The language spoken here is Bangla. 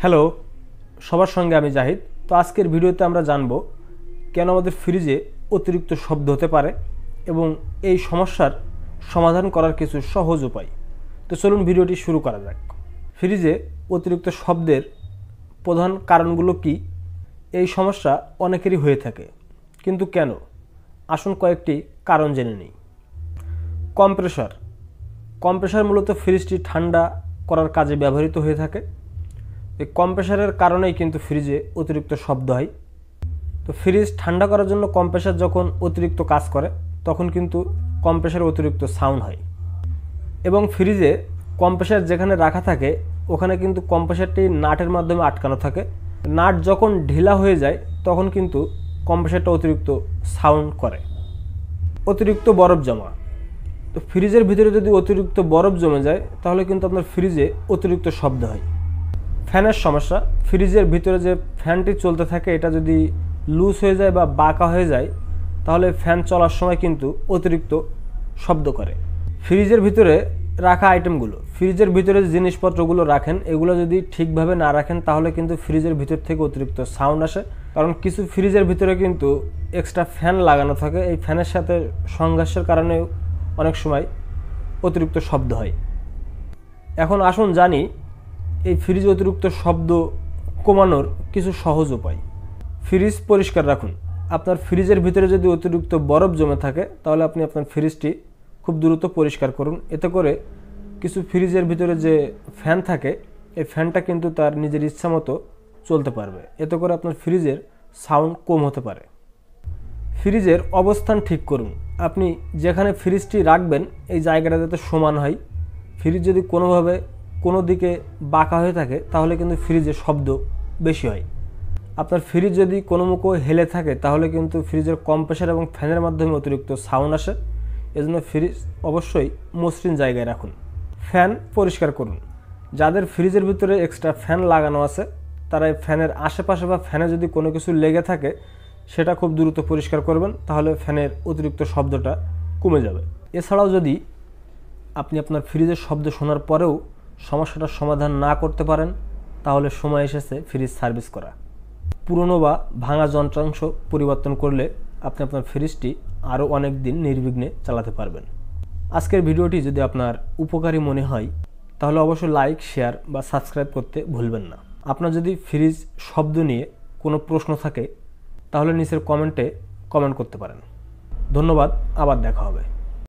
হ্যালো, সবার সঙ্গে আমি জাহিদ। তো আজকের ভিডিওতে আমরা জানব কেন আমাদের ফ্রিজে অতিরিক্ত শব্দ হতে পারে এবং এই সমস্যার সমাধান করার কিছু সহজ উপায়। তো চলুন ভিডিওটি শুরু করা যাক। ফ্রিজে অতিরিক্ত শব্দের প্রধান কারণগুলো কি? এই সমস্যা অনেকেরই হয়ে থাকে, কিন্তু কেন? আসুন কয়েকটি কারণ জেনে নিই। কম্প্রেসার মূলত ফ্রিজটি ঠান্ডা করার কাজে ব্যবহৃত হয়ে থাকে। এই কম্প্রেসারের কারণেই কিন্তু ফ্রিজে অতিরিক্ত শব্দ হয়। তো ফ্রিজ ঠান্ডা করার জন্য কম্প্রেসার যখন অতিরিক্ত কাজ করে তখন কিন্তু কম্প্রেসারে অতিরিক্ত সাউন্ড হয়। এবং ফ্রিজে কম্প্রেসার যেখানে রাখা থাকে ওখানে কিন্তু কম্প্রেসারটি নাটের মাধ্যমে আটকানো থাকে। নাট যখন ঢিলা হয়ে যায় তখন কিন্তু কম্প্রেসারটা অতিরিক্ত সাউন্ড করে। অতিরিক্ত বরফ জমা। তো ফ্রিজের ভিতরে যদি অতিরিক্ত বরফ জমে যায় তাহলে কিন্তু আপনার ফ্রিজে অতিরিক্ত শব্দ হয়। ফ্যানের সমস্যা। ফ্রিজের ভিতরে যে ফ্যানটি চলতে থাকে এটা যদি লুজ হয়ে যায় বা বাঁকা হয়ে যায় তাহলে ফ্যান চলার সময় কিন্তু অতিরিক্ত শব্দ করে। ফ্রিজের ভিতরে রাখা আইটেমগুলো, ফ্রিজের ভিতরে যে জিনিসপত্রগুলো রাখেন এগুলো যদি ঠিকভাবে না রাখেন তাহলে কিন্তু ফ্রিজের ভিতর থেকে অতিরিক্ত সাউন্ড আসে। কারণ কিছু ফ্রিজের ভিতরে কিন্তু এক্সট্রা ফ্যান লাগানো থাকে, এই ফ্যানের সাথে সংঘর্ষের কারণে অনেক সময় অতিরিক্ত শব্দ হয়। এখন আসুন জানি এই ফ্রিজে অতিরিক্ত শব্দ কমানোর কিছু সহজ উপায়। ফ্রিজ পরিষ্কার রাখুন। আপনার ফ্রিজের ভিতরে যদি অতিরিক্ত বরফ জমে থাকে তাহলে আপনি আপনার ফ্রিজটি খুব দ্রুত পরিষ্কার করুন। এতে করে কিছু ফ্রিজের ভিতরে যে ফ্যান থাকে এই ফ্যানটা কিন্তু তার নিজের ইচ্ছা মতো চলতে পারবে। এতে করে আপনার ফ্রিজের সাউন্ড কম হতে পারে। ফ্রিজের অবস্থান ঠিক করুন। আপনি যেখানে ফ্রিজটি রাখবেন এই জায়গাটা যাতে সমান হয়। ফ্রিজ যদি কোনোভাবে কোনো দিকে বাঁকা হয়ে থাকে তাহলে কিন্তু ফ্রিজে শব্দ বেশি হয়। আপনার ফ্রিজ যদি কোনো মুখো হেলে থাকে তাহলে কিন্তু ফ্রিজের কম্প্রেসার এবং ফ্যানের মাধ্যমে অতিরিক্ত সাউন্ড আসে। এজন্য ফ্রিজ অবশ্যই মসৃণ জায়গায় রাখুন। ফ্যান পরিষ্কার করুন। যাদের ফ্রিজের ভিতরে এক্সট্রা ফ্যান লাগানো আছে তারা এই ফ্যানের আশেপাশে বা ফ্যানে যদি কোনো কিছু লেগে থাকে সেটা খুব দ্রুত পরিষ্কার করবেন, তাহলে ফ্যানের অতিরিক্ত শব্দটা কমে যাবে। এছাড়াও যদি আপনি আপনার ফ্রিজের শব্দ শোনার পরেও সমস্যাটার সমাধান না করতে পারেন তাহলে সময় এসেছে ফ্রিজ সার্ভিস করা। পুরনো বা ভাঙা যন্ত্রাংশ পরিবর্তন করলে আপনি আপনার ফ্রিজটি আরও অনেক দিন নির্বিঘ্নে চালাতে পারবেন। আজকের ভিডিওটি যদি আপনার উপকারী মনে হয় তাহলে অবশ্যই লাইক, শেয়ার বা সাবস্ক্রাইব করতে ভুলবেন না। আপনার যদি ফ্রিজ শব্দ নিয়ে কোনো প্রশ্ন থাকে তাহলে নিচের কমেন্টে কমেন্ট করতে পারেন। ধন্যবাদ, আবার দেখা হবে।